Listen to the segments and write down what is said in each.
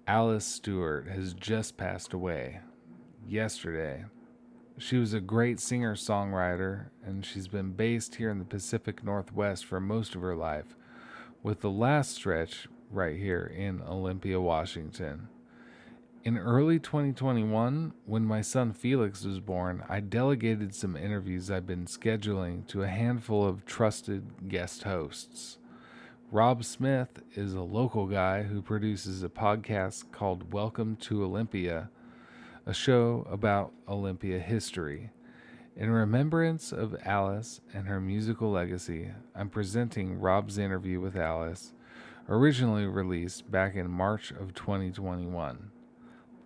Alice Stuart has just passed away yesterday. She was a great singer-songwriter, and she's been based here in the Pacific Northwest for most of her life, with the last stretch right here in Olympia, Washington. In early 2021, when my son Felix was born, I delegated some interviews I've been scheduling to a handful of trusted guest hosts. Rob Smith is a local guy who produces a podcast called Welcome to Olympia, a show about Olympia history. In remembrance of Alice and her musical legacy, I'm presenting Rob's interview with Alice, originally released back in March of 2021.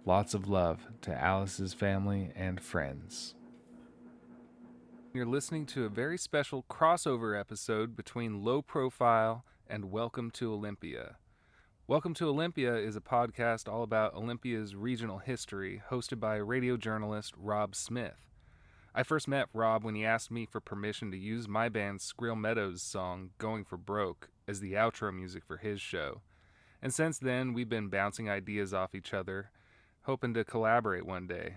Lots of love to Alice's family and friends. You're listening to a very special crossover episode between Low Profile and Welcome to Olympia. Welcome to Olympia is a podcast all about Olympia's regional history, hosted by radio journalist Rob Smith. I first met Rob when he asked me for permission to use my band Skrill Meadows' song Going for Broke as the outro music for his show. And since then, we've been bouncing ideas off each other, hoping to collaborate one day.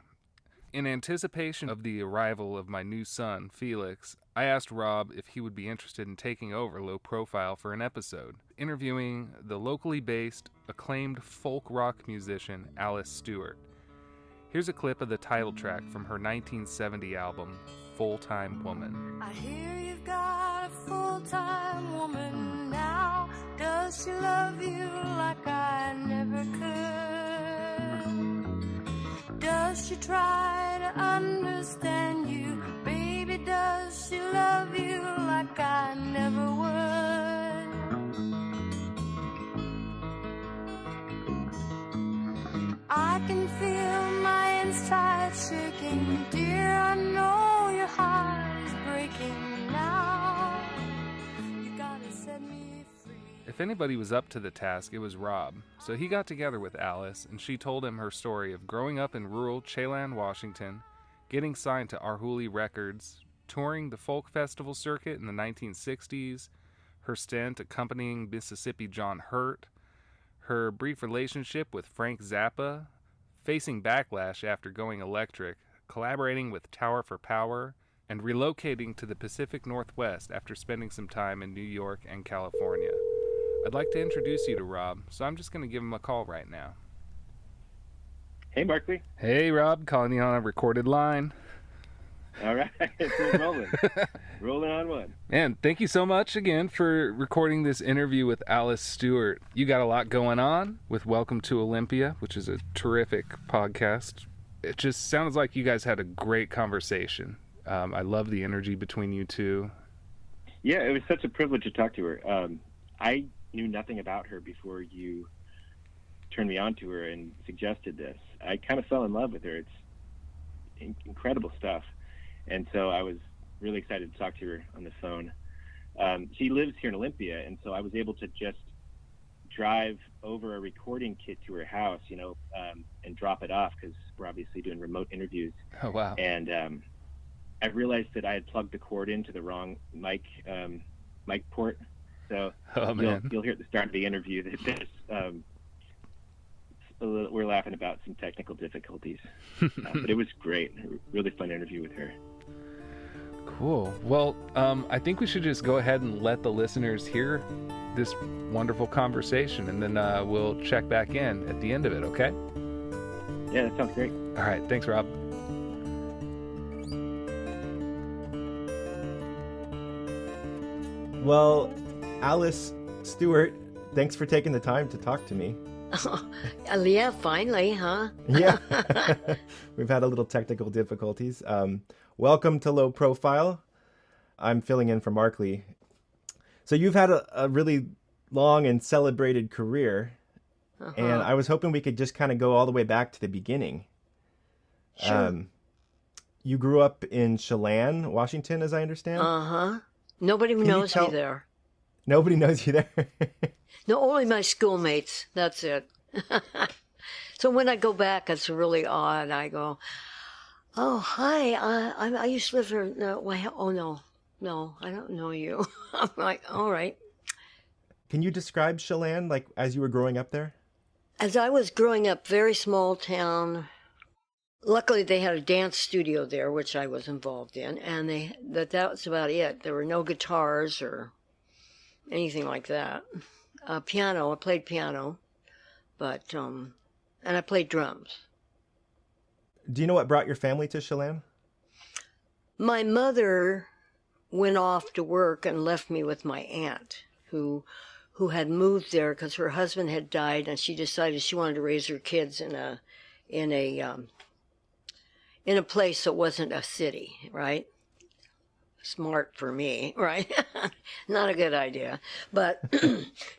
In anticipation of the arrival of my new son, Felix, I asked Rob if he would be interested in taking over Low Profile for an episode, interviewing the locally based, acclaimed folk rock musician Alice Stuart. Here's a clip of the title track from her 1970 album, Full-Time Woman. I hear you've got a full-time woman now. Does she love you like I never could? Does she try to understand you? Baby, does she love you like I never would? I can feel my insides shaking. Dear, I know your heart is breaking now. You gotta set me free. If anybody was up to the task, it was Rob. So he got together with Alice, and she told him her story of growing up in rural Chelan, Washington, getting signed to Arhoolie Records, touring the folk festival circuit in the 1960s, her stint accompanying Mississippi John Hurt, her brief relationship with Frank Zappa, facing backlash after going electric, collaborating with Tower for Power, and relocating to the Pacific Northwest after spending some time in New York and California. I'd like to introduce you to Rob, so I'm just going to give him a call right now. Hey, Markley. Hey, Rob, calling you on a recorded line. All right, we're rolling. Rolling on one. Man, thank you so much again for recording this interview with Alice Stuart. You got a lot going on with Welcome to Olympia, which is a terrific podcast. It just sounds like you guys had a great conversation. I love the energy between you two. Yeah, it was such a privilege to talk to her. I knew nothing about her before you turned me on to her and suggested this. I kind of fell in love with her. It's incredible stuff. And so I was really excited to talk to her on the phone. She lives here in Olympia, and so I was able to just drive over a recording kit to her house, and drop it off because we're obviously doing remote interviews. Oh, wow. And I realized that I had plugged the cord into the wrong mic port. So you'll hear at the start of the interview that we're laughing about some technical difficulties. But it was great. A really fun interview with her. Cool. Well, I think we should just go ahead and let the listeners hear this wonderful conversation, and then we'll check back in at the end of it, okay? Yeah, that sounds great. All right. Thanks, Rob. Well, Alice Stuart, thanks for taking the time to talk to me. Yeah, finally, huh? Yeah. We've had a little technical difficulties. Welcome to Low Profile. I'm filling in for Markley. So you've had a really long and celebrated career, and I was hoping we could just kind of go all the way back to the beginning. Sure. You grew up in Chelan, Washington, as I understand? Uh-huh. Nobody knows me there. Nobody knows you there? No, only my schoolmates. That's it. So when I go back, it's really odd. I go, oh, hi, I used to live here. No, no, I don't know you. I'm like, all right. Can you describe Chelan, like, as you were growing up there? As I was growing up, very small town. Luckily, they had a dance studio there, which I was involved in, and that was about it. There were no guitars or anything like that. Piano, I played piano, but and I played drums. Do you know what brought your family to Chelan? My mother went off to work and left me with my aunt, who had moved there because her husband had died, and she decided she wanted to raise her kids in a place that wasn't a city, right? Smart for me, right? Not a good idea. But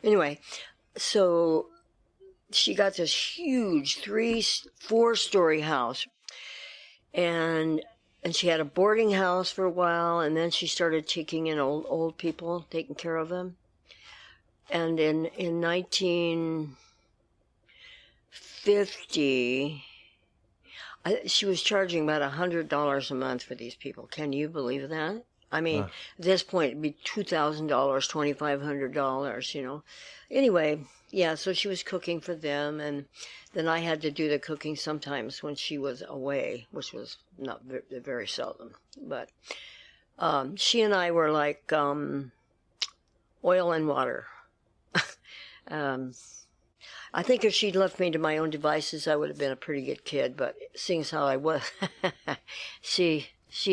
anyway, so she got this huge 4-story house, and she had a boarding house for a while, and then she started taking in old people, taking care of them. And in 1950, she was charging about $100 a month for these people. Can you believe that? I mean, at this point, it'd be $2,000, $2,500, you know. Anyway, yeah, so she was cooking for them, and then I had to do the cooking sometimes when she was away, which was not very seldom. But she and I were like oil and water. I think if she'd left me to my own devices, I would have been a pretty good kid. But seeing as how I was, she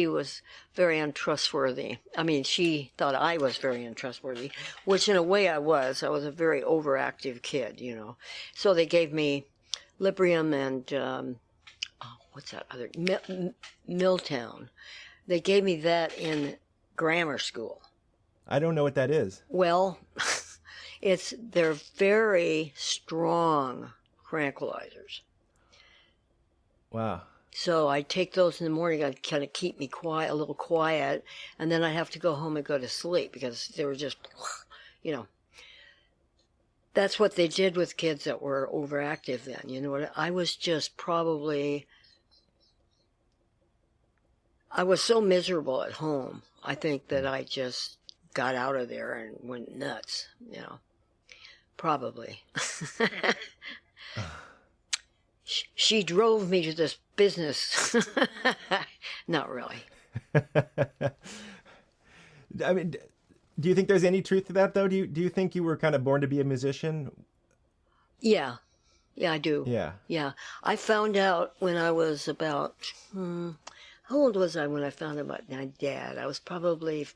was very untrustworthy. I mean, she thought I was very untrustworthy, which in a way I was. I was a very overactive kid, you know. So they gave me Librium and, what's that other, Milltown. They gave me that in grammar school. I don't know what that is. Well, they're very strong tranquilizers. Wow. So I take those in the morning. I'd kind of keep me quiet, a little quiet, and then I have to go home and go to sleep because they were just, you know. That's what they did with kids that were overactive then. You know what? I was just probably, I was so miserable at home. I think that I just got out of there and went nuts, you know. Probably. She drove me to this business. Not really. I mean, do you think there's any truth to that, though? Do you think you were kind of born to be a musician? Yeah. Yeah, I do. Yeah. Yeah. I found out when I was about, how old was I when I found out about my dad? I was probably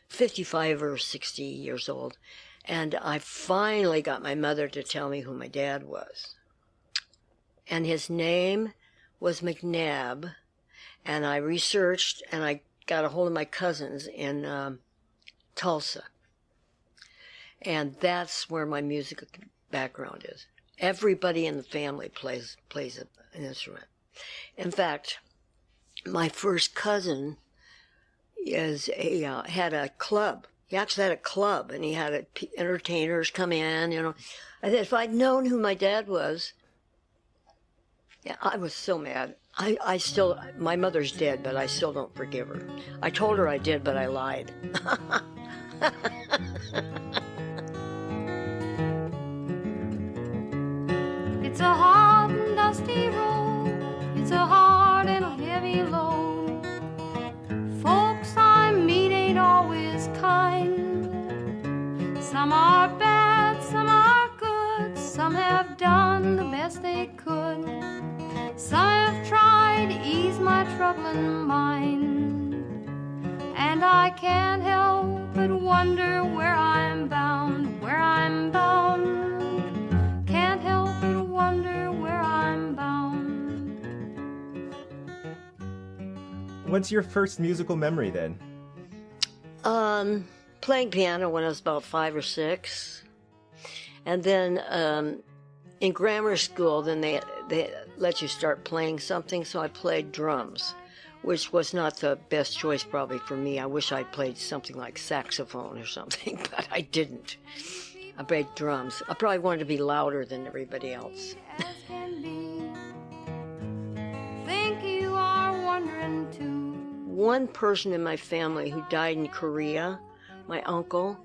55 or 60 years old. And I finally got my mother to tell me who my dad was. And his name was McNabb. And I researched, and I got a hold of my cousins in Tulsa. And that's where my music background is. Everybody in the family plays an instrument. In fact, my first cousin had a club. He actually had a club, and he had entertainers come in, you know. I said, if I'd known who my dad was, yeah, I was so mad. I still, my mother's dead, but I still don't forgive her. I told her I did, but I lied. It's a hot and dusty road. It's a hard and a heavy load. Folks I meet ain't always kind. Some are bad, some are good. Some have done the best they could. Some have tried to ease my troubling mind. And I can't help but wonder where I'm bound, where I'm bound. Can't help but wonder where I'm bound. What's your first musical memory then? Playing piano when I was about 5 or 6. And then in grammar school, then they let you start playing something, so I played drums, which was not the best choice probably for me. I wish I'd played something like saxophone or something, but I didn't. I played drums. I probably wanted to be louder than everybody else. As can be. Think you are wondering too. One person in my family who died in Korea, my uncle,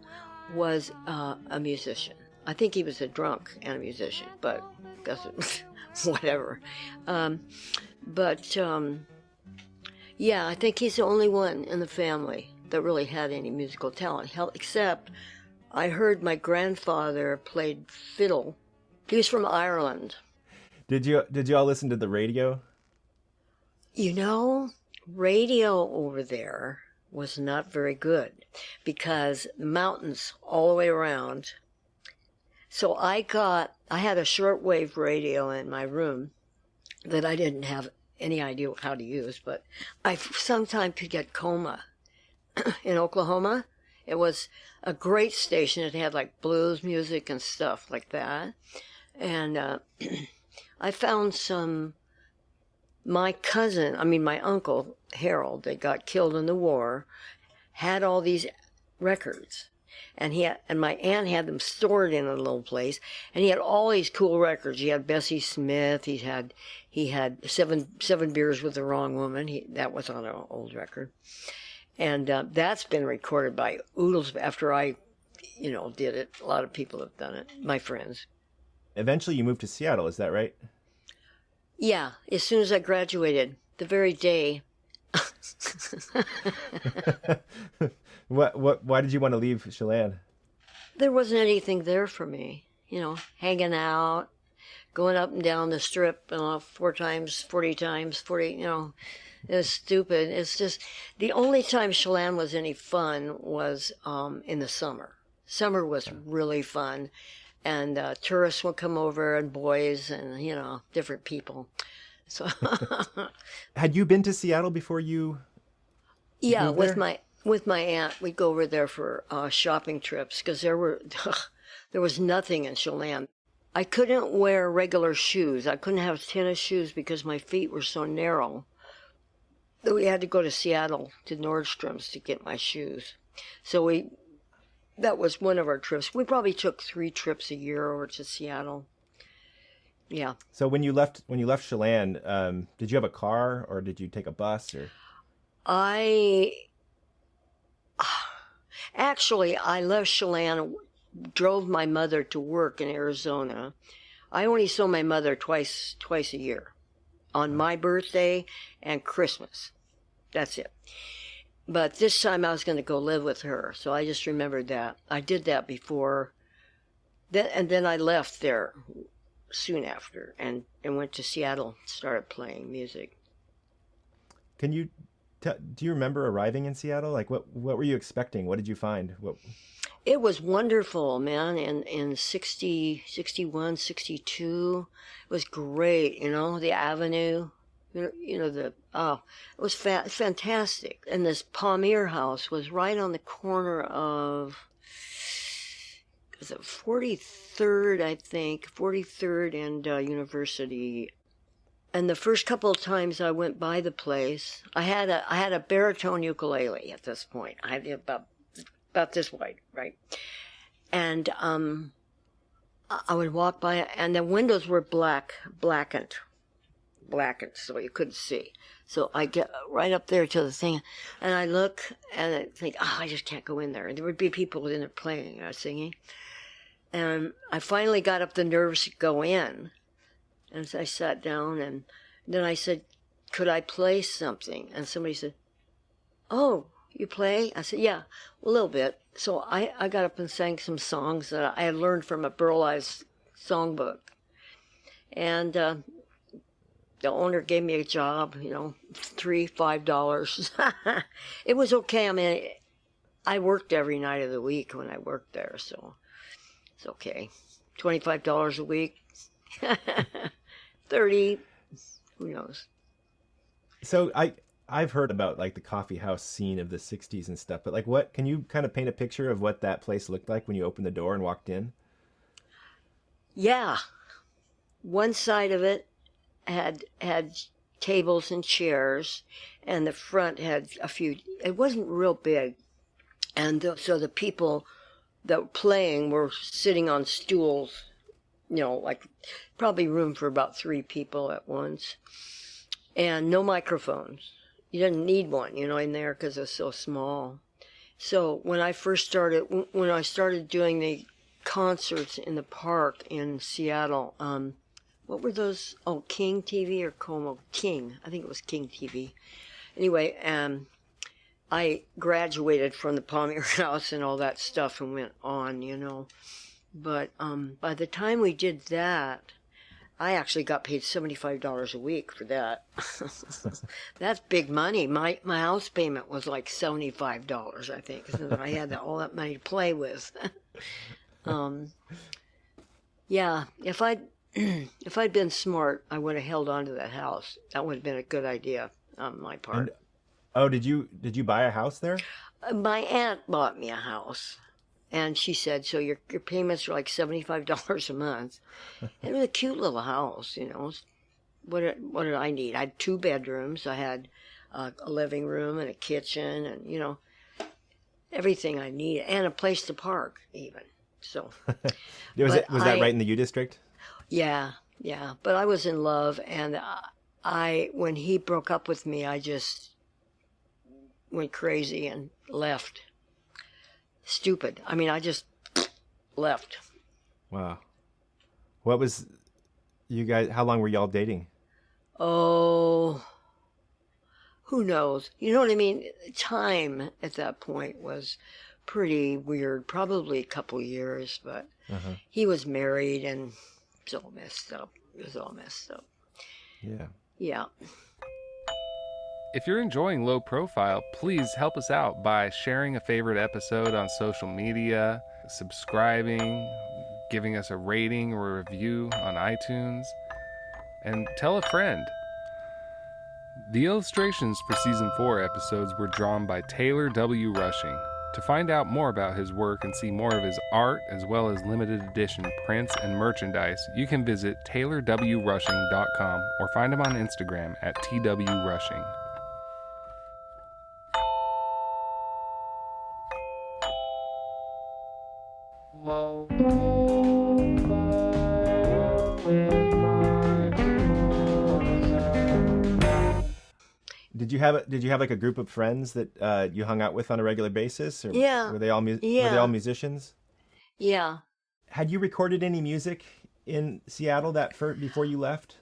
was a musician. I think he was a drunk and a musician, but because whatever. But yeah, I think he's the only one in the family that really had any musical talent. Hell, except I heard my grandfather played fiddle. He was from Ireland. Did you all listen to the radio? You know, radio over there was not very good because mountains all the way around. So I had a shortwave radio in my room that I didn't have any idea how to use, but I sometimes could get coma in Oklahoma. It was a great station. It had like blues music and stuff like that. And I found my uncle, Harold, that got killed in the war, had all these records. And my aunt had them stored in a little place, and he had all these cool records. He had Bessie Smith. He had seven beers with the wrong woman. That was on an old record, and that's been recorded by oodles after I, did it. A lot of people have done it. My friends. Eventually, you moved to Seattle. Is that right? Yeah, as soon as I graduated, the very day. Why did you want to leave Chelan? There wasn't anything there for me, hanging out, going up and down the strip, 40 times, 40, it was stupid. It's just, the only time Chelan was any fun was in the summer. Summer was really fun, and tourists would come over, and boys, and, different people. So Had you been to Seattle before you Yeah, moved there? with my aunt, we'd go over there for shopping trips because there was nothing in Chelan. I couldn't wear regular shoes. I couldn't have tennis shoes because my feet were so narrow. We had to go to Seattle to Nordstrom's to get my shoes. So that was one of our trips. We probably took 3 trips a year over to Seattle. Yeah. So when you left Chelan, did you have a car or did you take a bus or? I left Chelan, drove my mother to work in Arizona. I only saw my mother twice a year, on my birthday and Christmas. That's it. But this time I was going to go live with her, so I just remembered that. I did that before, and then I left there soon after and went to Seattle, started playing music. Can you do you remember arriving in Seattle? Like what were you expecting? What did you find? It was wonderful, man. In 60, 61, 62, it was great. The avenue, it was fantastic. And this Palmier House was right on the corner of, was it 43rd, I think, 43rd and University. And the first couple of times I went by the place, I had a baritone ukulele at this point. I had about this wide, right? And I would walk by, and the windows were blackened, so you couldn't see. So I get right up there to the thing, and I look, and I think, I just can't go in there. And there would be people in there playing or singing. And I finally got up the nerves to go in. And so I sat down, and then I said, could I play something? And somebody said, oh, you play? I said, yeah, a little bit. So I got up and sang some songs that I had learned from a Burlesque songbook. And the owner gave me a job, $5. It was okay. I mean, I worked every night of the week when I worked there, so it's okay. $25 a week. 30, who knows? So I've heard about like the coffee house scene of the 60s and stuff, but like what, can you kind of paint a picture of what that place looked like when you opened the door and walked in? Yeah. One side of it had tables and chairs, and the front had a few, it wasn't real big. And so the people that were playing were sitting on stools, like probably room for about 3 people at once, and no microphones. You didn't need one, in there because it was so small. So when I started doing the concerts in the park in Seattle, what were those? Oh, King TV or Como? King. I think it was King TV. Anyway, I graduated from the Palmier House and all that stuff and went on, you know. But by the time we did that, I actually got paid $75 a week for that. That's big money. My house payment was like $75, I think. So I had all that money to play with. Yeah, if I'd been smart, I would have held on to that house. That would have been a good idea on my part. And, oh, did you buy a house there? My aunt bought me a house, and she said, "So your payments are like $75 a month." It was a cute little house, you know. What did I need? I had 2 bedrooms. I had a living room and a kitchen, and you know, everything I needed, and a place to park even. So, was that right in the U District? Yeah. But I was in love, and when he broke up with me, I just went crazy and left. Stupid. I mean, I just left. Wow. What was you guys? How long were y'all dating? Oh, who knows? You know what I mean? Time at that point was pretty weird. Probably a couple years, but he was married and it's all messed up. It was all messed up. Yeah. If you're enjoying Low Profile, please help us out by sharing a favorite episode on social media, subscribing, giving us a rating or a review on iTunes, and tell a friend. The illustrations for Season 4 episodes were drawn by Taylor W. Rushing. To find out more about his work and see more of his art, as well as limited edition prints and merchandise, you can visit taylorwrushing.com or find him on Instagram at twrushing. Did you have like a group of friends that you hung out with on a regular basis? Or Yeah. Were they all musicians? Yeah. Had you recorded any music in Seattle before you left?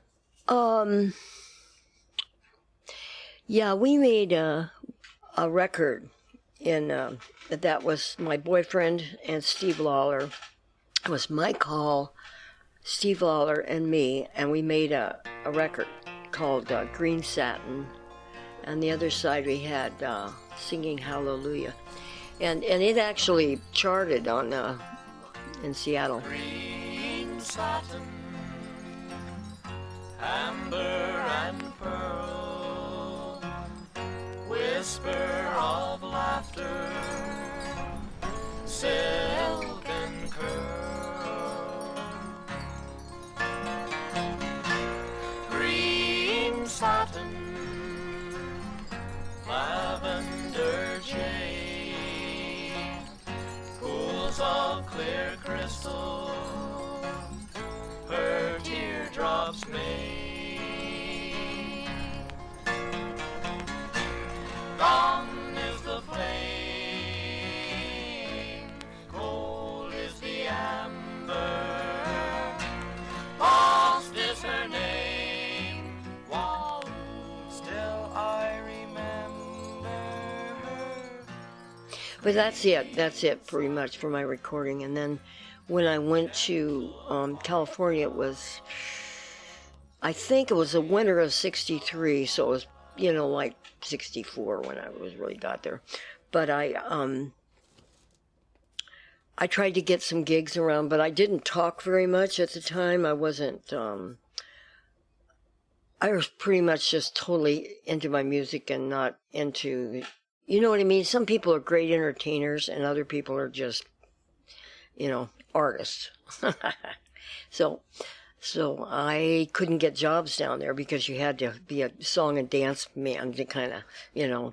Yeah, we made a record that was my boyfriend and Steve Lawler. It was Mike Hall, Steve Lawler, and me, and we made a record called Green Satin. On the other side, we had Singing Hallelujah. And it actually charted in Seattle. Green satin, amber and pearl, whisper of laughter, silk and curl. Green satin, lavender jade, pools of clear crystal, her teardrops made. Gone is the flame, cold is the amber, lost is her name. Wow, still I remember her. But that's it pretty much for my recording. And then when I went to California, I think it was the winter of '63, so it was, like 64 when I really got there. But I tried to get some gigs around, but I didn't talk very much at the time. I wasn't, I was pretty much just totally into my music and not into, you know what I mean? Some people are great entertainers and other people are just, artists. So I couldn't get jobs down there because you had to be a song and dance man to kind of,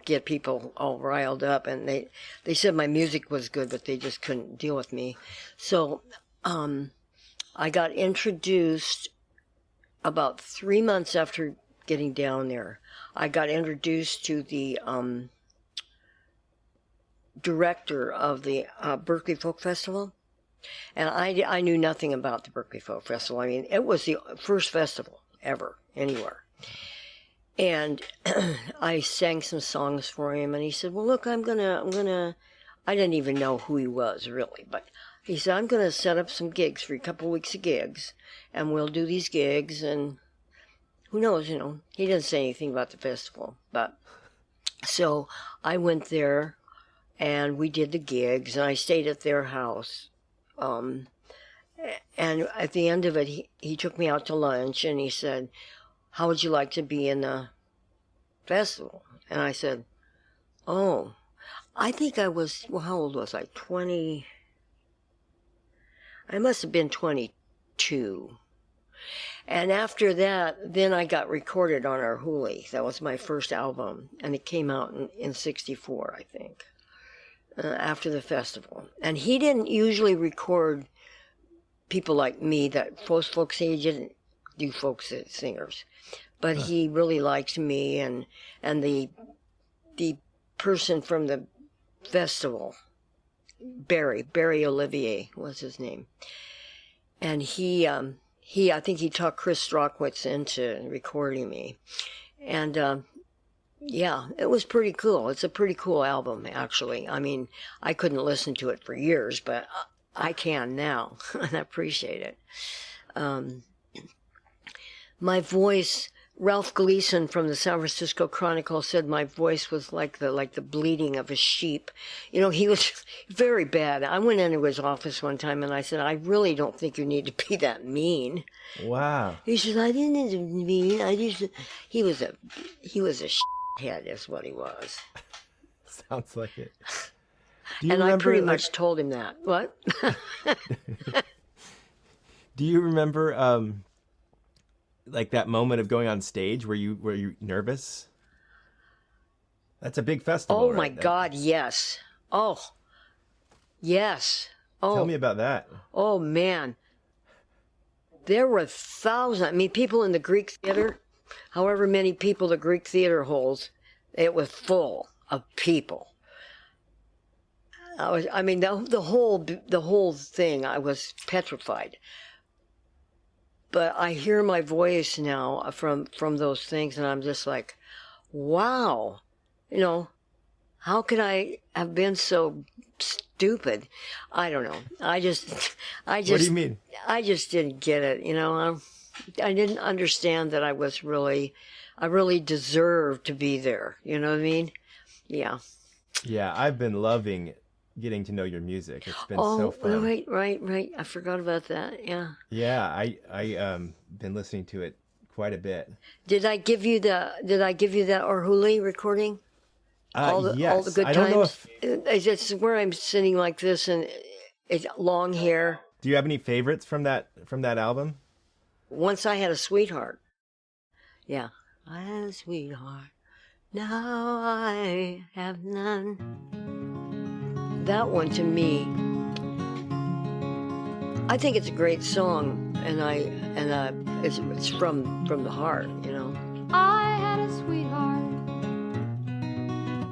get people all riled up. And they said my music was good, but they just couldn't deal with me. So I got introduced about 3 months after getting down there. I got introduced to the director of the Berkeley Folk Festival. And I knew nothing about the Berkeley Folk Festival. I mean, it was the first festival ever, anywhere. And I sang some songs for him, and he said, well, look, I didn't even know who he was, really, but he said, I'm going to set up some gigs for you, a couple weeks of gigs, and we'll do these gigs, and who knows, you know. He didn't say anything about the festival, but so I went there, and we did the gigs, and I stayed at their house. And at the end of it, he took me out to lunch, and he said, how would you like to be in the festival? And I said, oh, I think I was, well, how old was I? 20, I must have been 22. And after that, then I got recorded on our Hooli. That was my first album, and it came out in 64, I think, after the festival. And he didn't usually record people like me, that folk singers, he didn't do folk singers. But he really liked me, and the person from the festival, Barry Olivier was his name, and he I think he talked Chris Strockwitz into recording me, and yeah, it was pretty cool. It's a pretty cool album, actually. I mean, I couldn't listen to it for years, but I can now, and I appreciate it. My voice, Ralph Gleason from the San Francisco Chronicle said my voice was like the bleating of a sheep. You know, he was very bad. I went into his office one time and I said, I really don't think you need to be that mean. Wow. He said, I didn't need to be mean. He was a head is what he was. Sounds like it. And I pretty much told him that. What? Do you remember like that moment of going on stage where you nervous? That's a big festival. Oh, right? my God, yes. Oh, yes. Oh, Tell me about that. Oh, man. There were thousands. I mean, people in the Greek theater, however many people the Greek theater holds, it was full of people. The whole thing, I was petrified. But I hear my voice now from those things, and I'm just like, wow, you know, how could I have been so stupid? I don't know. I just. What do you mean? I just didn't get it, you know. I didn't understand that I really deserved to be there. You know what I mean? Yeah. Yeah, I've been loving getting to know your music. It's been so fun. Oh, right. I forgot about that. Yeah. Yeah, I been listening to it quite a bit. Did I give you that Orhuli recording? Yes. All the good I times. don't know if. It's where I'm sitting like this, and it's long hair. Do you have any favorites from that album? Once I had a sweetheart. Yeah. I had a sweetheart. Now I have none. That one, to me, I think it's a great song, and it's from the heart, you know. I had a sweetheart.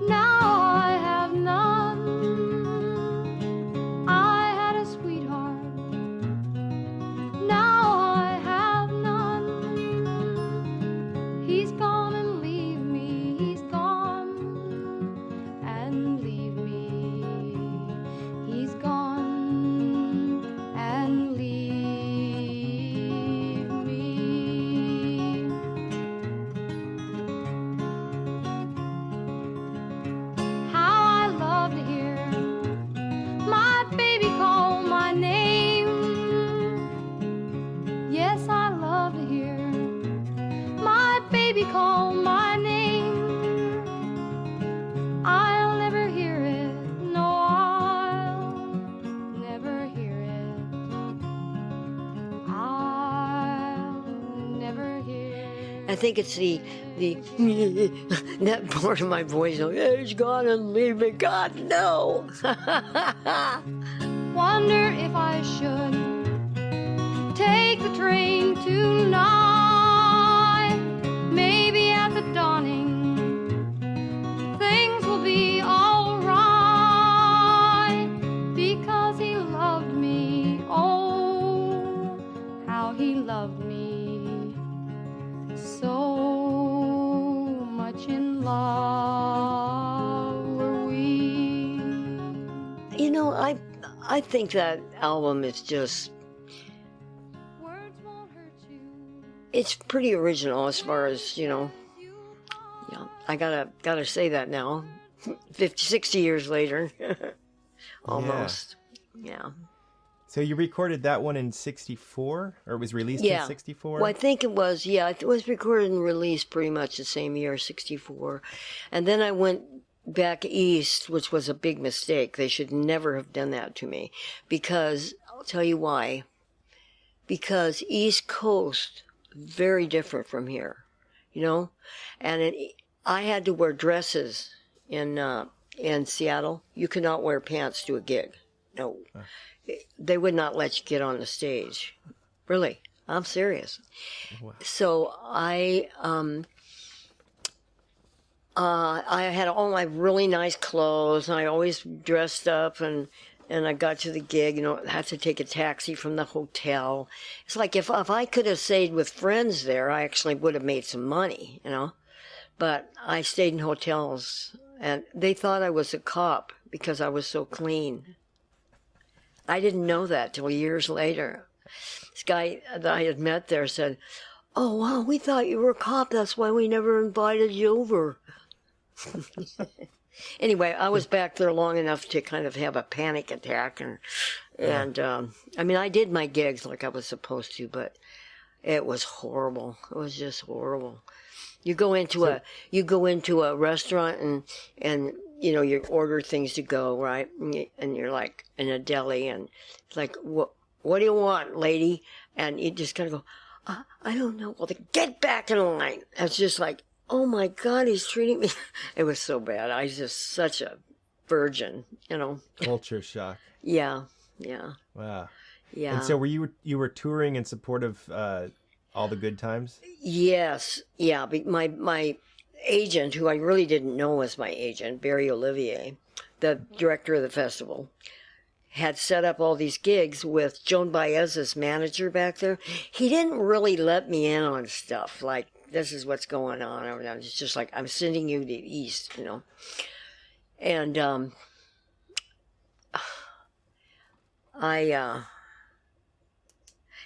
Now I have none. I had a sweetheart. Now I have none. He's gone and leave me. He's gone and leave me. He's gone and leave me. How I love to hear my baby call my name. Yes, I love to hear my baby call my name. I'll never hear it. No, I'll never hear it. I'll never hear it. I think it's the that part of my voice. He's gone and leave me. God, no. Wonder if I should take the train tonight. Maybe at the dawning things will be all right, because he loved me in love were we. You know, I think that album is just, Words won't hurt you. it's pretty original as far as, you know. Yeah, I gotta say that now. 50, 60 years later. Almost. Yeah. So you recorded that one in 64, or it was released Yeah. in 64? Well, I think it was, yeah, it was recorded and released pretty much the same year, 64. And then I went back east, which was a big mistake. They should never have done that to me. Because, I'll tell you why. Because East Coast, very different from here, you know? And I had to wear dresses in Seattle. You could not wear pants to a gig. No. They would not let you get on the stage. Really. I'm serious. Wow. So I had all my really nice clothes, and I always dressed up, and I got to the gig, you know, I had to take a taxi from the hotel. It's like if I could have stayed with friends there, I actually would have made some money, you know. But I stayed in hotels, and they thought I was a cop because I was so clean. I didn't know that till years later. This guy that I had met there said, "Oh, wow, we thought you were a cop. That's why we never invited you over." Anyway, I was back there long enough to kind of have a panic attack. And I mean, I did my gigs like I was supposed to, but it was horrible. It was just horrible. You go into a restaurant and you know, you order things to go, right? And you're like in a deli, and it's like, what do you want, lady? And you just kind of go, I don't know. Well, then get back in line. It's just like, oh my God, he's treating me. It was so bad. I was just such a virgin, you know. Culture shock. Yeah. Wow. Yeah. And so you were touring in support of All the Good Times? Yes. Yeah. My agent, who I really didn't know was my agent, Barry Olivier, the director of the festival, had set up all these gigs with Joan Baez's manager back there. He didn't really let me in on stuff like, this is what's going on. It's just like, I'm sending you to East, you know. And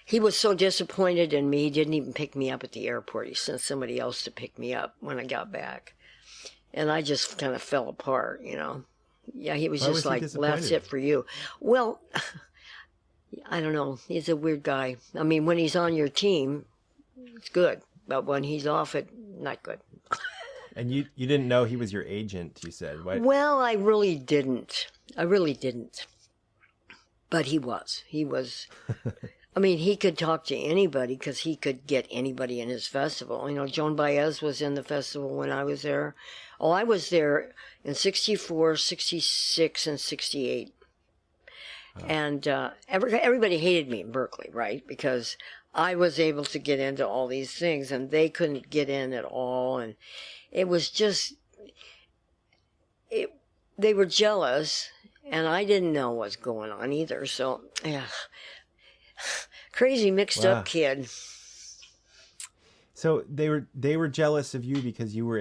he was so disappointed in me, he didn't even pick me up at the airport. He sent somebody else to pick me up when I got back. And I just kind of fell apart, you know. Yeah, he was Why just was he like, disappointed? that's it for you. Well, I don't know. He's a weird guy. I mean, when he's on your team, it's good. But when he's off it, not good. And you didn't know he was your agent, you said. Why? Well, I really didn't. But he was. I mean, he could talk to anybody because he could get anybody in his festival. You know, Joan Baez was in the festival when I was there. Oh, I was there in 64, 66, and 68. Oh. And everybody hated me in Berkeley, right? Because I was able to get into all these things, and they couldn't get in at all. And it was just... They were jealous, and I didn't know what was going on either. So, yeah... Crazy mixed up kid. So they were jealous of you because you were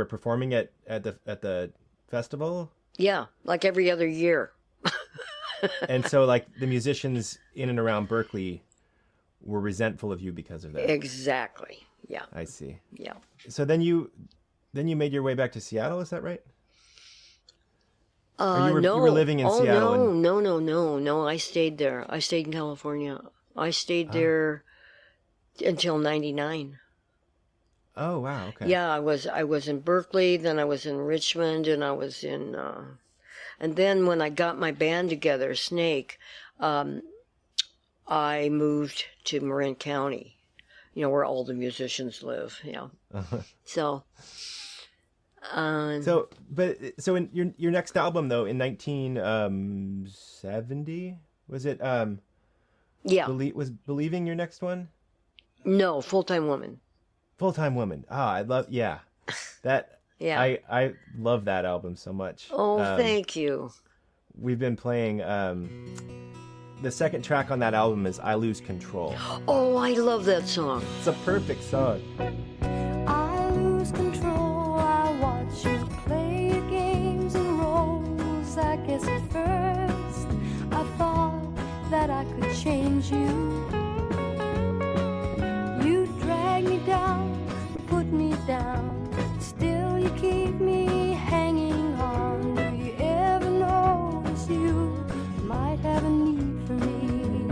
performing at the festival? Yeah, like every other year. And so like the musicians in and around Berkeley were resentful of you because of that. Exactly. Yeah. I see. Yeah. So then you made your way back to Seattle, is that right? Or you were living in Seattle. No. I stayed there. I stayed in California. I stayed there until 99. Oh, wow. Okay. Yeah, I was in Berkeley, then I was in Richmond, and I was in, and then when I got my band together, Snake, I moved to Marin County, you know, where all the musicians live, you know. So... So in your next album though, in 1970, was it? Yeah. Was Believing your next one? No, Full-Time Woman. Full-Time Woman. I love that. Yeah. I love that album so much. Oh, thank you. We've been playing. The second track on that album is "I Lose Control." Oh, I love that song. It's a perfect song. I lose lose control. I watch you play your games and roles. I guess at first I thought that I could change you. You drag me down, put me down, still you keep me hanging on. Do you ever notice you might have a need for me?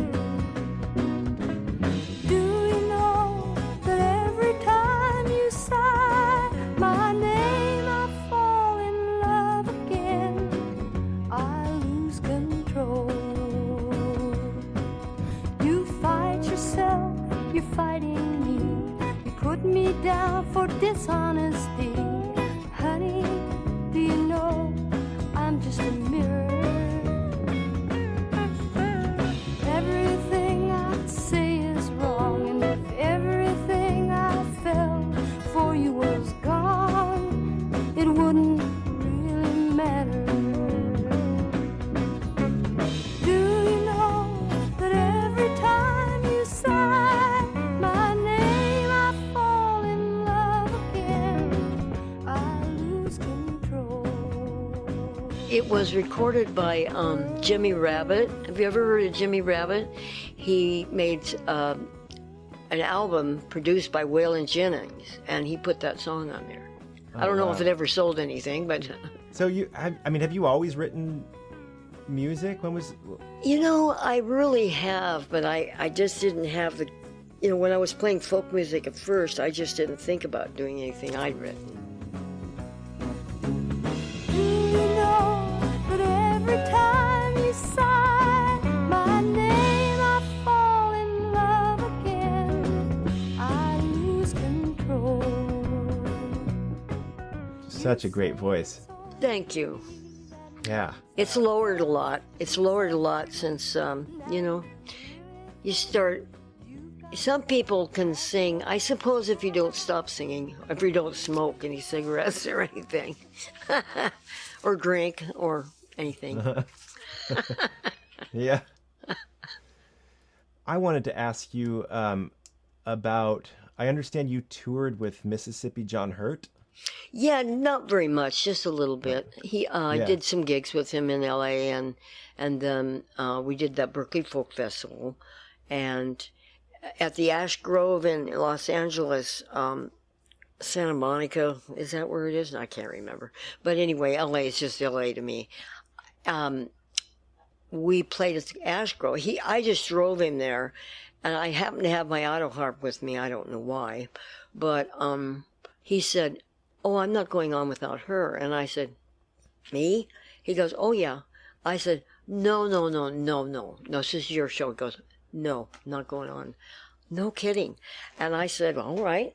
Do you know that every time you sigh my name, I fall in love again? I lose control. You fight yourself, you're fighting me. You put me down for dishonesty. Honey, do you know I'm just a mirror? Everything I say is wrong, and if everything I felt for you was gone, it wouldn't really matter. Do you know that every time you sigh my name, I fall in love again? I lose control. It was recorded by Jimmy Rabbit. Have you ever heard of Jimmy Rabbit? He made an album produced by Waylon Jennings, and he put that song on there. I don't know if it ever sold anything, but So have you always written music? When was? you know, I really have, but I just didn't have the, you know, when I was playing folk music at first, I just didn't think about doing anything I'd written. Do you know that every time you sigh my name, I fall in love again? I lose control. Such a great voice. Thank you. Yeah. It's lowered a lot. It's lowered a lot since, you know, you start. Some people can sing, I suppose, if you don't stop singing, if you don't smoke any cigarettes or anything, or drink or anything. Yeah. I wanted to ask you about. I understand you toured with Mississippi John Hurt. Yeah, not very much, just a little bit. I Yeah. did some gigs with him in LA, and then we did that Berkeley Folk Festival, and at the Ash Grove in Los Angeles, Santa Monica, is that where it is? I can't remember. But anyway, LA is just LA to me. We played at the Ash Grove. I just drove him there, and I happened to have my auto harp with me. I don't know why, but he said, "Oh, I'm not going on without her." And I said, "Me?" He goes, "Oh, yeah." I said, No, this is your show." He goes, "No, not going on." No kidding. And I said, "All right."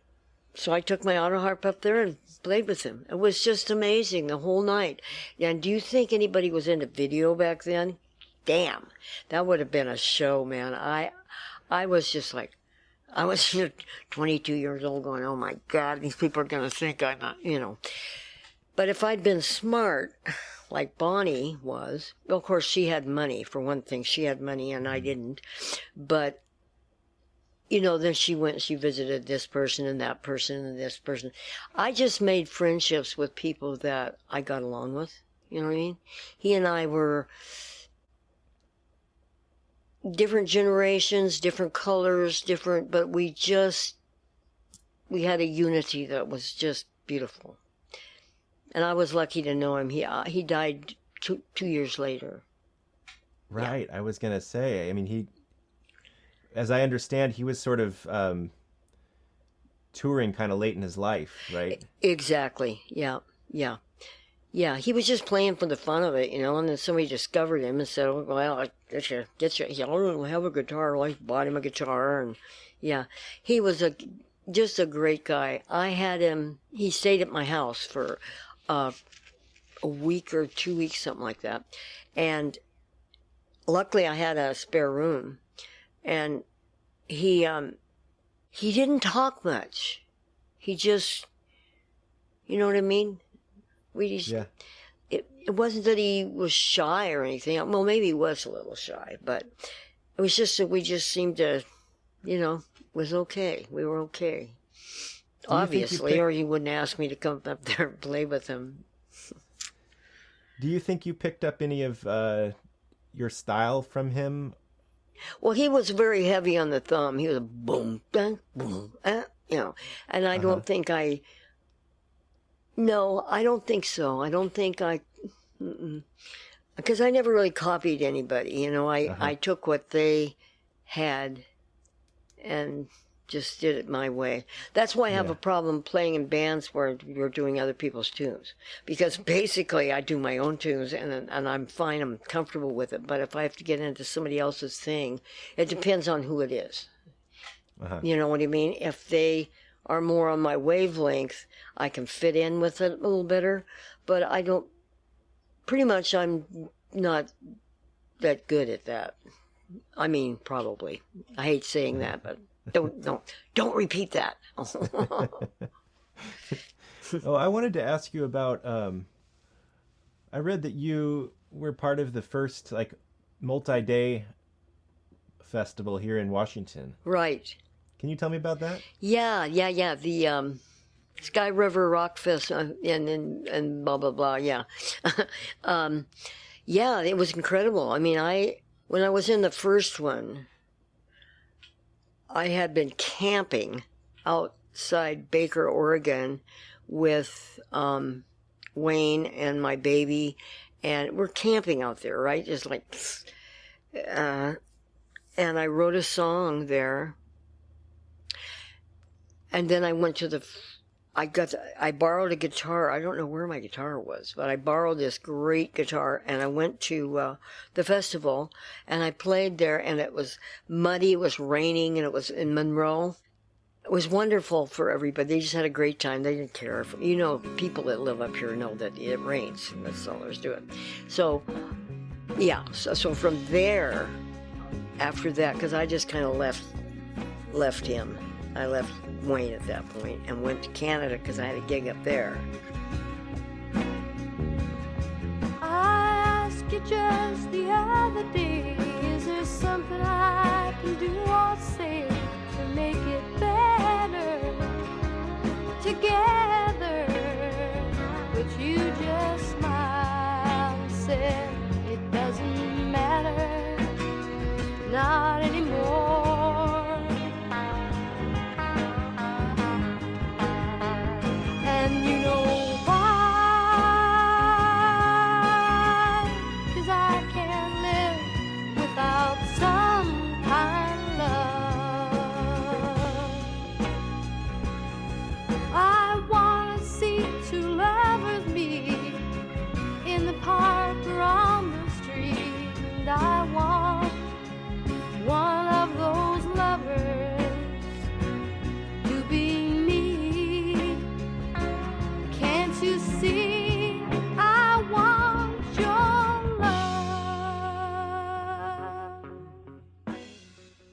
So I took my auto harp up there and played with him. It was just amazing the whole night. And do you think anybody was into video back then? Damn, that would have been a show, man. I was just like, I was 22 years old going, "Oh my God, these people are going to think I'm not, you know." But if I'd been smart, like Bonnie was, well, of course she had money, for one thing. She had money and I didn't. But, you know, then she visited this person and that person and this person. I just made friendships with people that I got along with. You know what I mean? He and I were different generations, different colors, but we had a unity that was just beautiful. And I was lucky to know him. He died 2 years later. Right. Yeah. I was gonna say. I mean, as I understand, he was sort of touring kind of late in his life, right? Exactly. Yeah. He was just playing for the fun of it, you know. And then somebody discovered him and said, "Oh, well, get you. I don't have a guitar." Well, I bought him a guitar, and yeah, he was just a great guy. I had him. He stayed at my house for a week or 2 weeks, something like that. And luckily, I had a spare room, and he didn't talk much. He just, you know what I mean? Yeah. It wasn't that he was shy or anything. Well, maybe he was a little shy, but it was just that we just seemed to, you know, was okay. We were okay. obviously, or he wouldn't ask me to come up there and play with him. Do you think you picked up any of your style from him? Well, he was very heavy on the thumb. He was a boom, bang, boom, and I don't think no, I don't think so. I don't think because I never really copied anybody, I took what they had and just did it my way. That's why I have a problem playing in bands where you're doing other people's tunes. Because basically I do my own tunes and I'm fine, I'm comfortable with it. But if I have to get into somebody else's thing, it depends on who it is. You know what I mean? If they are more on my wavelength, I can fit in with it a little better. But I'm not that good at that. I mean, probably. I hate saying that, but don't repeat that. Oh, I wanted to ask you about. I read that you were part of the first multi-day festival here in Washington. Right. Can you tell me about that? Yeah. The Sky River Rock Fest and blah blah blah. Yeah. Yeah, it was incredible. I mean, when I was in the first one, I had been camping outside Baker, Oregon with Wayne and my baby, and we're camping out there, right? Just and I wrote a song there, and then I went to I borrowed a guitar. I don't know where my guitar was, but I borrowed this great guitar, and I went to the festival, and I played there, and it was muddy, it was raining, and it was in Monroe. It was wonderful for everybody. They just had a great time. They didn't care. People that live up here know that it rains. That's all there's to it. So, yeah. So from there, after that, because I just kind of left him. I left Wayne at that point and went to Canada because I had a gig up there. I asked you just the other day, is there something I can do or say to make it better together? But you just smiled and said it doesn't matter, not anymore. And you know why? 'Cause I can't live without some kind of love. I wanna see two lovers meet in the park or on the street, and I want one of those lovers to be me. Can't you see? I want your love.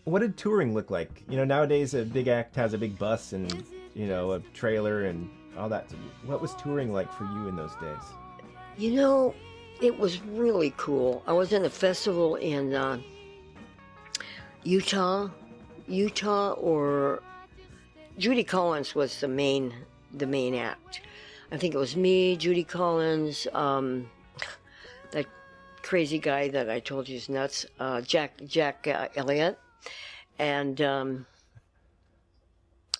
What did touring look like? Nowadays a big act has a big bus and a trailer and all that. What was touring like for you in those days? It was really cool. I was in a festival in Utah, or Judy Collins was the main act. I think it was me, Judy Collins, that crazy guy that I told you is nuts, Jack Elliott, and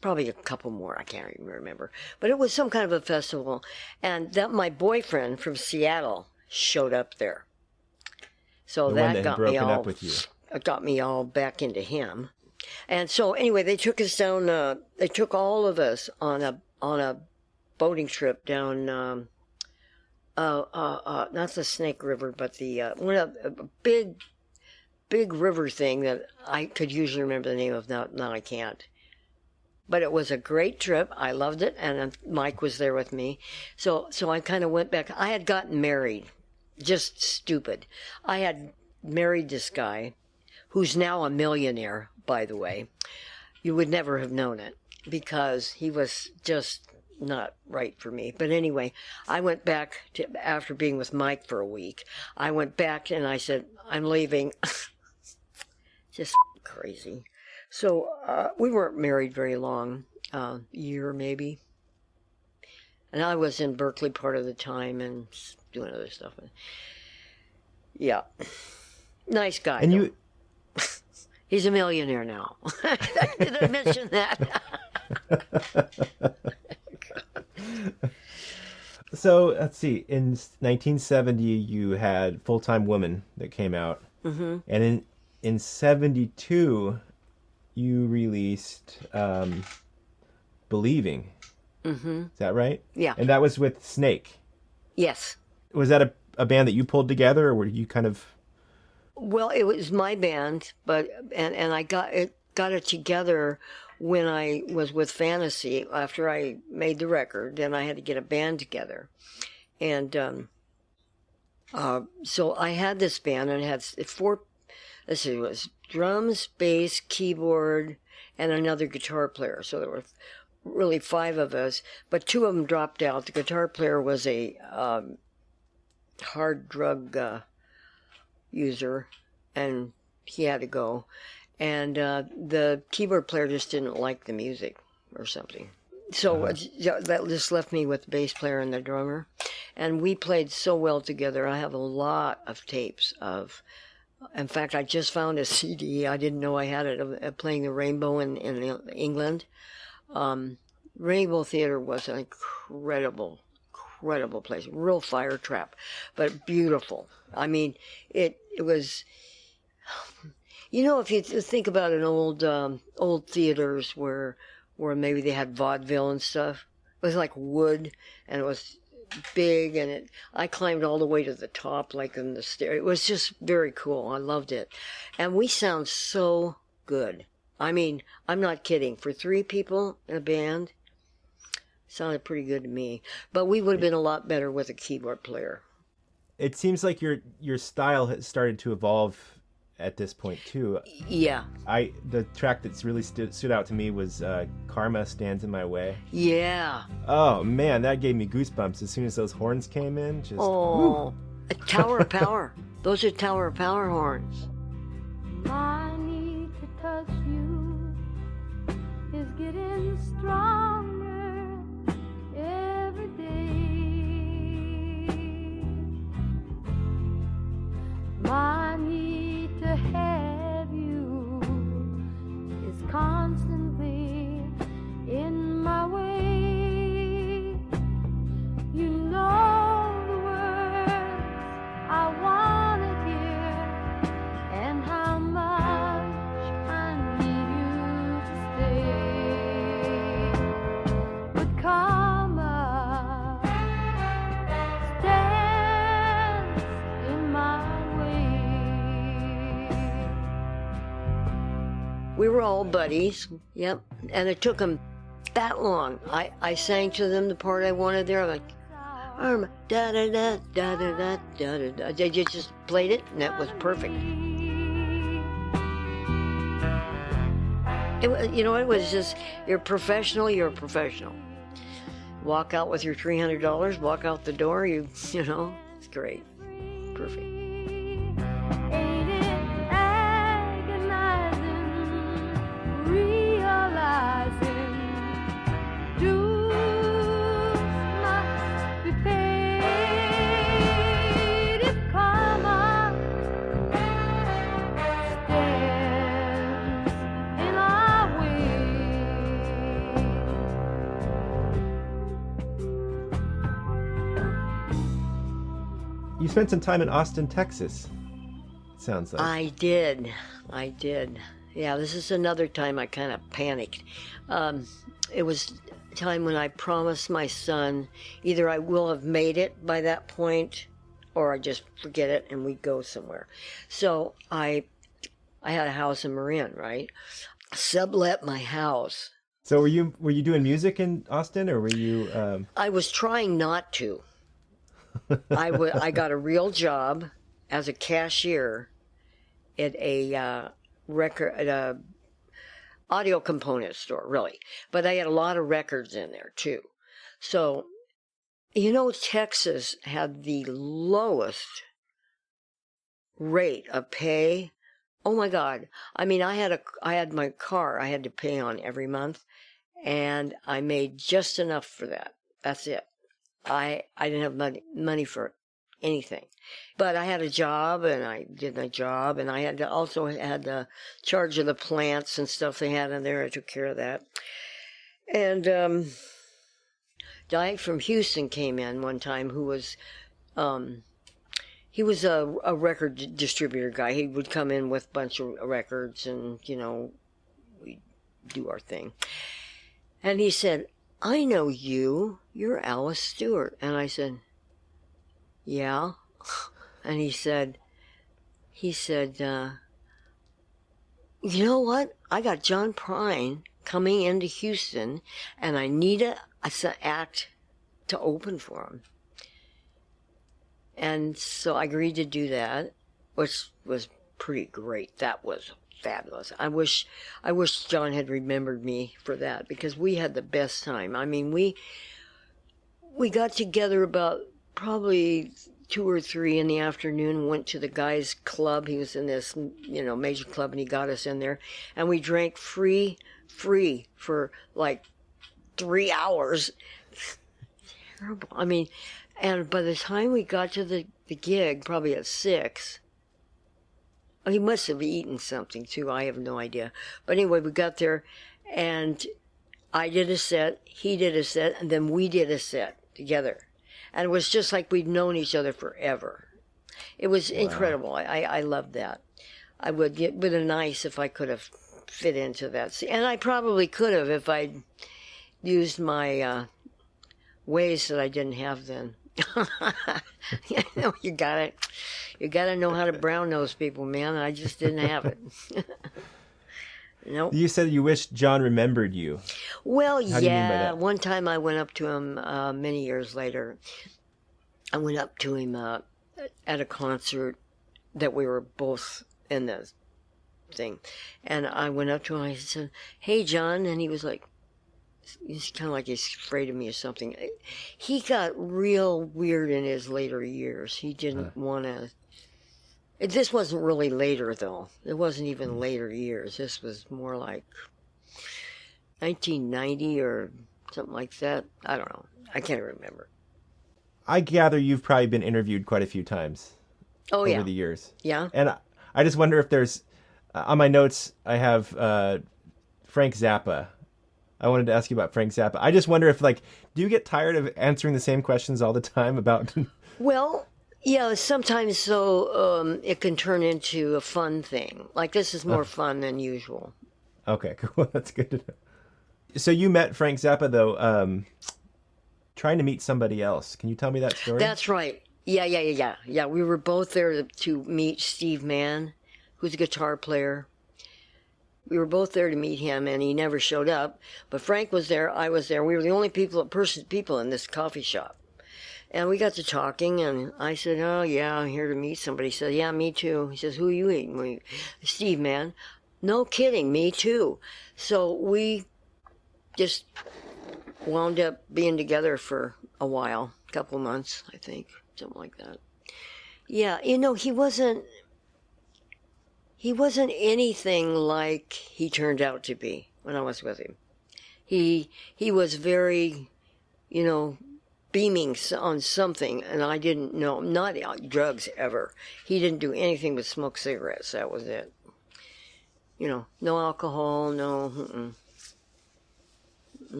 probably a couple more. I can't even remember. But it was some kind of a festival, and that my boyfriend from Seattle showed up there. So the that one that got had broken me all up with you. It got me all back into him. And so anyway, they took us down. They took all of us on a boating trip down. Not the Snake River, but the a big river thing that I could usually remember the name of. Now I can't. But it was a great trip. I loved it, and Mike was there with me. So I kind of went back. I had gotten married, just stupid. I had married this guy, who's now a millionaire, by the way. You would never have known it, because he was just not right for me. But anyway, I went back after being with Mike for a week. I went back and I said, I'm leaving. Just crazy. So we weren't married very long, year maybe. And I was in Berkeley part of the time and doing other stuff. Yeah. Nice guy. And though. you, He's a millionaire now. Did I mention that? so let's see. In 1970, you had Full Time Woman that came out, and in 72, you released Believing. Is that right? Yeah. And that was with Snake. Yes. Was that a band that you pulled together, or were you kind of? Well, it was my band, but and I got it together when I was with Fantasy after I made the record. Then I had to get a band together, and so I had this band and it had four. Let's see, it was drums, bass, keyboard, and another guitar player. So there were really five of us, but two of them dropped out. The guitar player was a hard drug user, and he had to go. And the keyboard player just didn't like the music or something. So that just left me with the bass player and the drummer. And we played so well together. I have a lot of tapes of... In fact, I just found a CD. I didn't know I had it, of playing the Rainbow in England. Rainbow Theater was an incredible place. Real fire trap, but beautiful. I mean, it was... You know, if you think about an old theaters where maybe they had vaudeville and stuff, it was like wood, and it was big, and I climbed all the way to the top, like in the stair. It was just very cool. I loved it. And we sound so good. I mean, I'm not kidding. For three people in a band, sounded pretty good to me. But we would have been a lot better with a keyboard player. It seems like your style has started to evolve at this point too. Yeah. The track that's really stood out to me was Karma Stands in My Way. Yeah. Oh man, that gave me goosebumps as soon as those horns came in. Just Oh, a Tower of Power. Those are Tower of Power horns. My need to touch you is getting stronger every day. My need to have you is constantly in my way. You know the words I want to hear, and how much I need you to stay. But karma stands in my way. We were all buddies. Yep. And it took them that long. I sang to them the part I wanted there. I'm like, da da da da da da da da. They just played it, and that was perfect. It was just, you're professional, you're a professional. Walk out with your $300, walk out the door, it's great. Perfect. Ain't it agonizing, realizing dues must be paid if karma stands in our way. You spent some time in Austin, Texas. It sounds like. I did. Yeah, this is another time I kind of panicked. It was a time when I promised my son either I will have made it by that point or I just forget it and we go somewhere. So I had a house in Marin, right? Sublet my house. So were you doing music in Austin, or were you? I was trying not to. I got a real job as a cashier at a audio component store, really. But I had a lot of records in there too. So, Texas had the lowest rate of pay Oh my God. I mean, I had my car I had to pay on every month, and I made just enough for that. That's it. I didn't have money for anything, but I had a job, and I did my job, and I also had the charge of the plants and stuff they had in there. I took care of that. And Dyke from Houston came in one time, who was he was a record distributor guy. He would come in with a bunch of records, and, we'd do our thing. And he said, I know you. You're Alice Stewart. And I said, yeah. And he said, you know what? I got John Prine coming into Houston, and I need an act to open for him. And so I agreed to do that, which was pretty great. That was fabulous. I wish John had remembered me for that, because we had the best time. I mean, we got together about probably 2 or 3 in the afternoon, went to the guy's club. He was in this, major club, and he got us in there, and we drank free for like 3 hours. Terrible. I mean, and by the time we got to the gig, probably at 6, he must have eaten something too. I have no idea. But anyway, we got there, and I did a set, he did a set, and then we did a set together. And it was just like we'd known each other forever. It was incredible. I loved that. It would have been nice if I could have fit into that. And I probably could have if I'd used my ways that I didn't have then. You gotta know how to brown nose people, man. I just didn't have it. Nope. You said you wished John remembered you. Well, How do you mean by yeah. that? One time I went up to him many years later. I went up to him at a concert that we were both in the thing. And I went up to him and I said, hey, John. And he was like, he's kind of like he's afraid of me or something. He got real weird in his later years. He didn't want to. This wasn't really later, though. It wasn't even later years. This was more like 1990 or something like that. I don't know. I can't remember. I gather you've probably been interviewed quite a few times over the years. Yeah. And I just wonder if there's, on my notes, I have Frank Zappa. I wanted to ask you about Frank Zappa. I just wonder if, do you get tired of answering the same questions all the time about... Well, yeah, sometimes so it can turn into a fun thing. Like, this is more fun than usual. Okay, cool. That's good to know. So you met Frank Zappa, though, trying to meet somebody else. Can you tell me that story? That's right. Yeah. We were both there to meet Steve Mann, who's a guitar player. We were both there to meet him, and he never showed up. But Frank was there, I was there. We were the only people in this coffee shop. And we got to talking, and I said, oh, yeah, I'm here to meet somebody. He said, yeah, me too. He says, who are you eating? Steve Mann. No kidding, me too. So we just wound up being together for a while, a couple months, I think, something like that. Yeah, he wasn't anything like he turned out to be when I was with him. He was very, beaming on something, and I didn't know, not drugs ever. He didn't do anything but smoke cigarettes. That was it. No alcohol, no.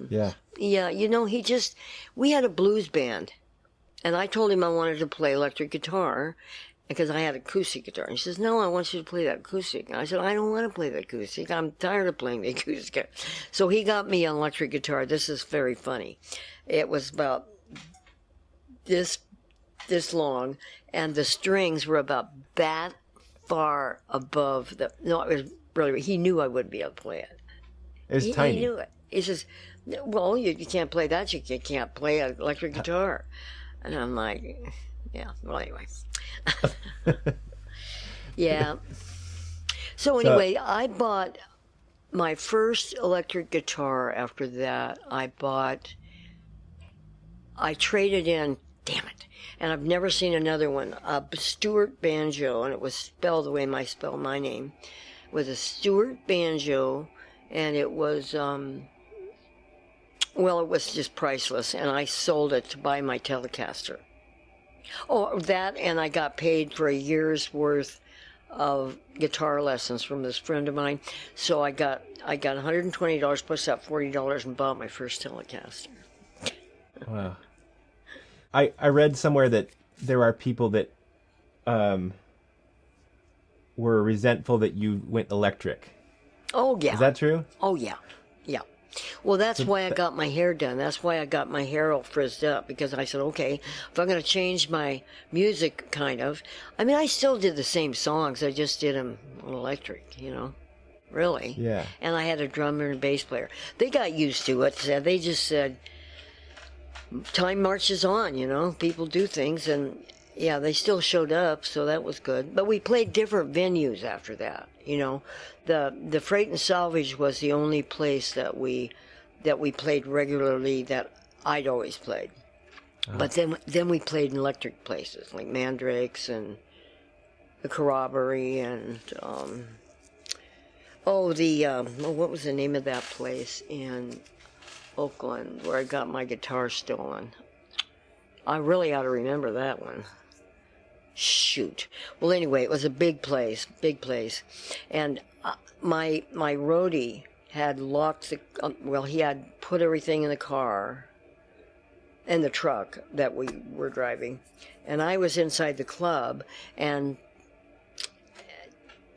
Yeah. Yeah, we had a blues band, and I told him I wanted to play electric guitar because I had acoustic guitar. And he says, no, I want you to play that acoustic. And I said, I don't want to play the acoustic. I'm tired of playing the acoustic. So he got me an electric guitar. This is very funny. It was about this long, and the strings were about that far above it was really, he knew I wouldn't be able to play it. It was tiny. He knew it. He says, well, you can't play that. You can't play an electric guitar. And I'm like, yeah, well, anyway. Yeah. So anyway, I bought my first electric guitar. After that, I traded in damn it. And I've never seen another one. A Stuart banjo, and it was spelled the way I spell my name, with a Stuart banjo, and it was, well, it was just priceless, and I sold it to buy my Telecaster. Oh, that, and I got paid for a year's worth of guitar lessons from this friend of mine. So I got $120 plus that $40 and bought my first Telecaster. Wow. I read somewhere that there are people that were resentful that you went electric. Oh, yeah. Is that true? Oh, yeah. Yeah. Well, that's why I got my hair done. That's why I got my hair all frizzed up, because I said, okay, if I'm going to change my music, kind of. I mean, I still did the same songs. I just did them electric, you know, really. Yeah. And I had a drummer and a bass player. They got used to it. They just said, time marches on, you know. People do things, and yeah, they still showed up, so that was good. But we played different venues after that, you know. The Freight and Salvage was the only place that we played regularly that I'd always played. But then we played in electric places like Mandrake's and the Corroboree and what was the name of that place in Oakland where I got my guitar stolen? I really ought to remember that one. Shoot. Well, anyway, it was a big place, and my roadie had locked he had put everything in the car, in the truck that we were driving, and I was inside the club, and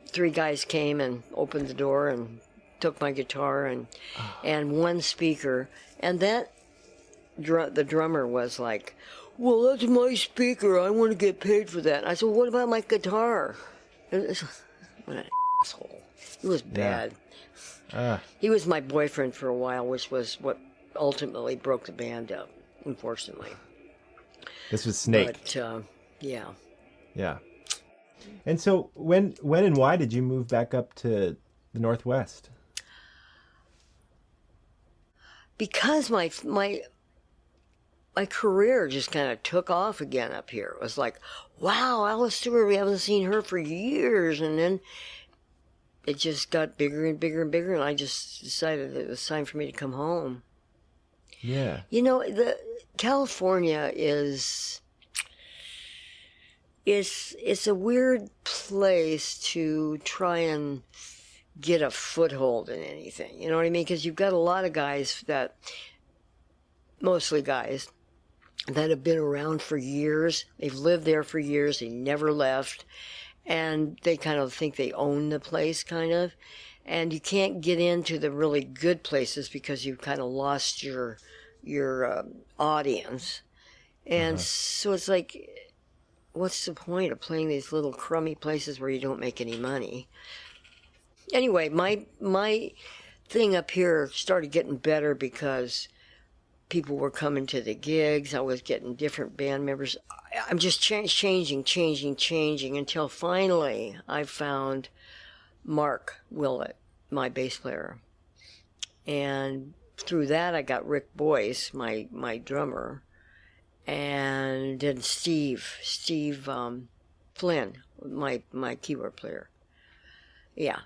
3 guys came and opened the door and took my guitar and one speaker, and that the drummer was like, well, that's my speaker. I want to get paid for that. I said, well, what about my guitar? What an asshole. He was bad. He was my boyfriend for a while, which was what ultimately broke the band up, unfortunately. This was Snake. But, yeah. Yeah. And so when and why did you move back up to the Northwest? Because my career just kind of took off again up here. It was like, wow, Alice Stewart, we haven't seen her for years. And then it just got bigger and bigger and bigger, and I just decided it was time for me to come home. Yeah. You know, California is... It's a weird place to try and get a foothold in anything. You know what I mean? Because you've got a lot of guys mostly guys, that have been around for years. They've lived there for years. They never left. And they kind of think they own the place, kind of. And you can't get into the really good places because you've kind of lost your audience. And so it's like, what's the point of playing these little crummy places where you don't make any money? Anyway, my thing up here started getting better because people were coming to the gigs. I was getting different band members. I'm just changing until finally I found Mark Willett, my bass player. And through that I got Rick Boyce, my drummer, and then Steve Flynn, my keyboard player. Yeah.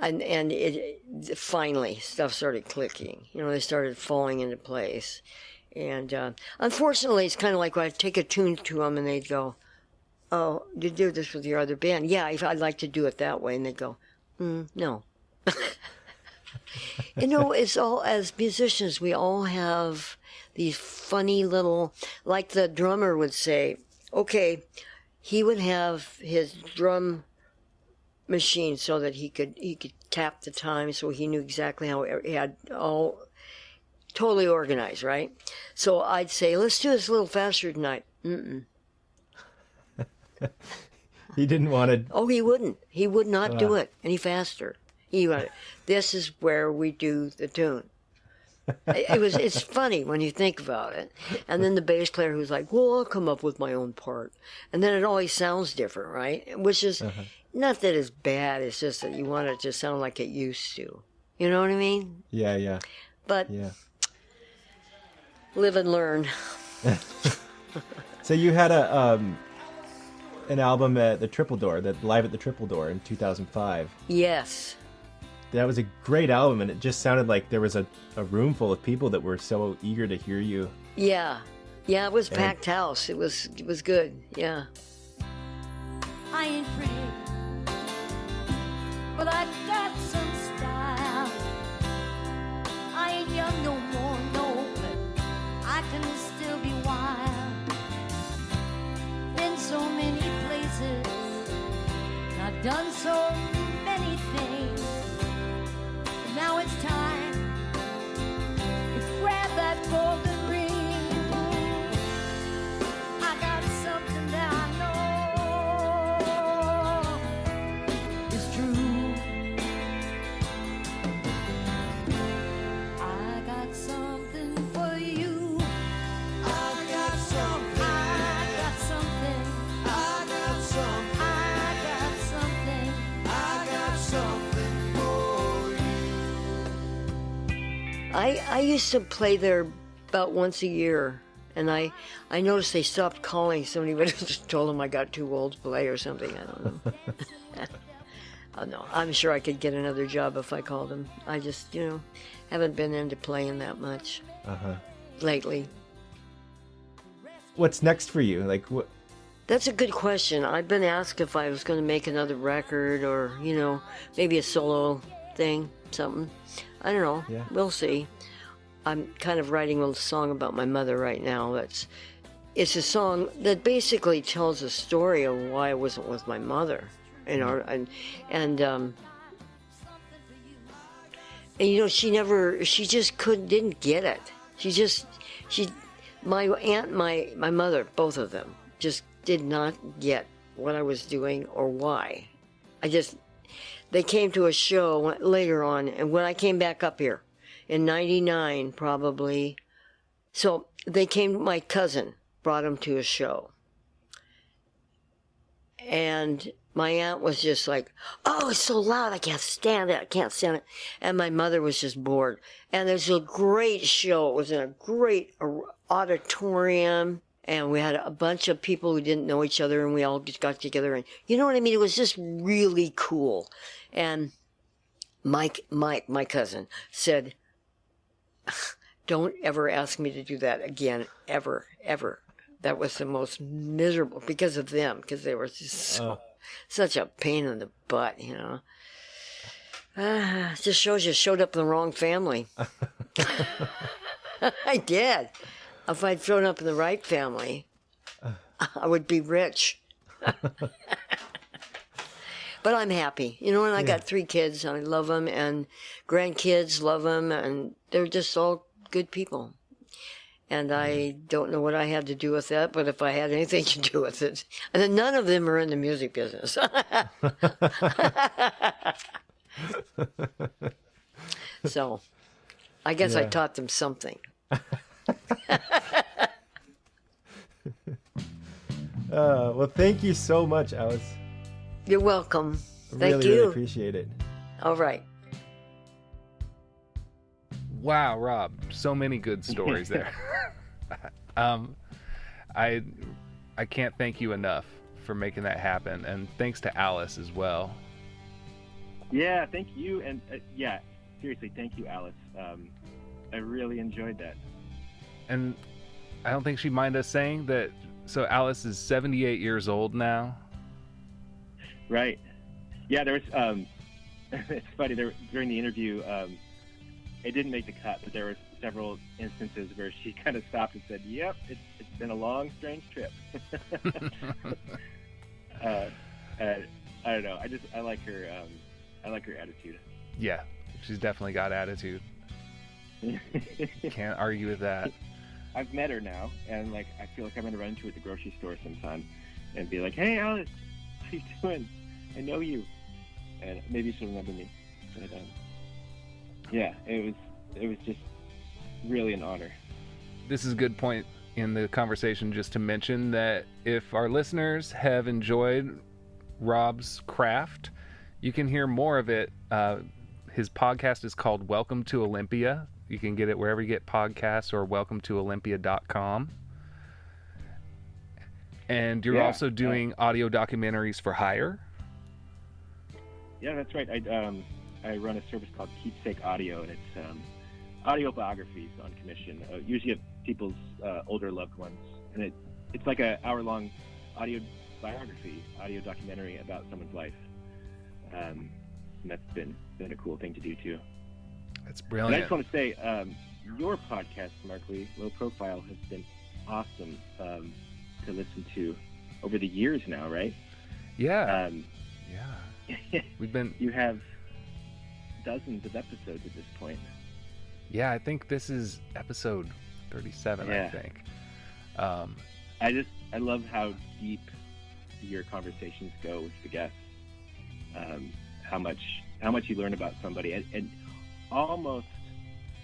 And it finally stuff started clicking. You know, they started falling into place. And unfortunately, it's kind of like when I take a tune to them and they'd go, oh, you do this with your other band? Yeah, I'd like to do it that way. And they'd go, no. You know, it's all, as musicians, we all have these funny little, like the drummer would say, okay, he would have his drum machine so that he could tap the time, so he knew exactly how he had all totally organized, right? So I'd say, let's do this a little faster tonight. He didn't want to. Oh, he wouldn't. He would not do it any faster. He went, this is where we do the tune. It's funny when you think about it. And then the bass player who's like, well, I'll come up with my own part. And then it always sounds different, right? Which is not that it's bad, it's just that you want it to sound like it used to. You know what I mean? Yeah, yeah. But yeah. Live and learn. So you had an album at the Triple Door, that Live at the Triple Door in 2005. Yes. That was a great album, and it just sounded like there was a room full of people that were so eager to hear you. Yeah. Yeah, it was packed house. It was good. Yeah. I ain't pretty, but I got some style. I ain't young no more, no, but I can still be wild. Been so many places, I've done so many things. Now it's time to grab that golden ring. I got something that I know is true. I got something for you. I got something. I got something. I got something. I got something. I got something for you. I used to play there about once a year, and I noticed they stopped calling. Somebody would have just told them I got too old to play or something. I don't know. Oh, no, I'm sure I could get another job if I called them. I just, haven't been into playing that much lately. What's next for you? Like what? That's a good question. I've been asked if I was going to make another record or, maybe a solo thing, something. I don't know. Yeah. We'll see. I'm kind of writing a song about my mother right now. It's a song that basically tells a story of why I wasn't with my mother, she just didn't get it. My aunt, my mother, both of them, just did not get what I was doing or why. They came to a show later on, and when I came back up here, in 99 probably, so my cousin brought them to a show. And my aunt was just like, oh, it's so loud, I can't stand it. And my mother was just bored. And there's a great show. It was in a great auditorium. And we had a bunch of people who didn't know each other, and we all just got together. And you know what I mean? It was just really cool. And Mike, my cousin, said, don't ever ask me to do that again, ever, ever. That was the most miserable, because of them, because they were just such a pain in the butt, Just shows you showed up in the wrong family. I did. If I'd shown up in the right family, I would be rich. But I'm happy. And I got 3 kids, and I love them, and grandkids love them, and they're just all good people. And I don't know what I had to do with that, but if I had anything to do with it, and then none of them are in the music business. So, I guess I taught them something. Well, thank you so much, Alice. You're welcome. Thank Really, you. really appreciate it. All right. Wow, Rob, so many good stories there. I can't thank you enough for making that happen, and thanks to Alice as well. Yeah, thank you, and seriously, thank you, Alice. I really enjoyed that. And I don't think she'd mind us saying that. So Alice is 78 years old now. Right. Yeah, there was. It's funny. During the interview, it didn't make the cut, but there were several instances where she kind of stopped and said, "Yep, it's been a long, strange trip." I don't know. I like her. I like her attitude. Yeah, she's definitely got attitude. Can't argue with that. I've met her now, and I feel like I'm gonna run into her at the grocery store sometime, and be like, "Hey, Alice, how you doing? I know you," and maybe she'll remember me. But yeah, it was just really an honor. This is a good point in the conversation just to mention that if our listeners have enjoyed Rob's craft, you can hear more of it. His podcast is called Welcome to Olympia. You can get it wherever you get podcasts or welcometoolympia.com. And you're Yeah, also doing audio documentaries for hire? Yeah, that's right. I run a service called Keepsake Audio, and it's audio biographies on commission, usually of people's older loved ones. And it's like an hour-long audio biography, audio documentary about someone's life. And that's been a cool thing to do, too. That's And I brilliant. just want to say, your podcast, Mark Lee, Low Profile, has been awesome to listen to over the years now, right? Yeah. Yeah. We've been, You have dozens of episodes at this point. yeah, I think this is episode 37, I Yeah. think. I love how deep your conversations go with the guests. How much you learn about somebody, and almost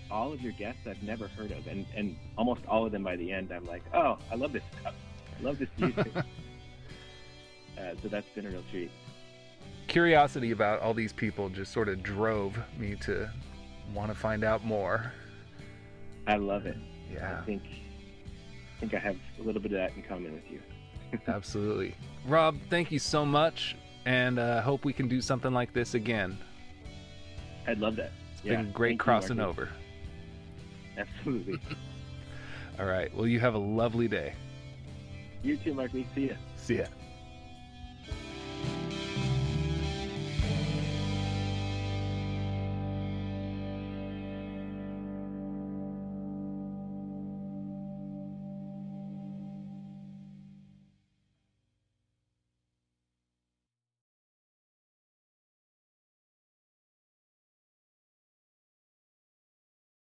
all of your guests I've never heard of, and almost all of them by the end I'm like, oh, I love this stuff. I love this music. So that's been a real treat. Curiosity about all these people just sort of drove me to want to find out more. I love it. Yeah. I think I have a little bit of that in common with you. Absolutely. Rob, thank you so much, and hope we can do something like this again. I'd love that. It's been great crossing over. Absolutely. All right. Well, you have a lovely day. You too, Mark Lee. See ya. See ya.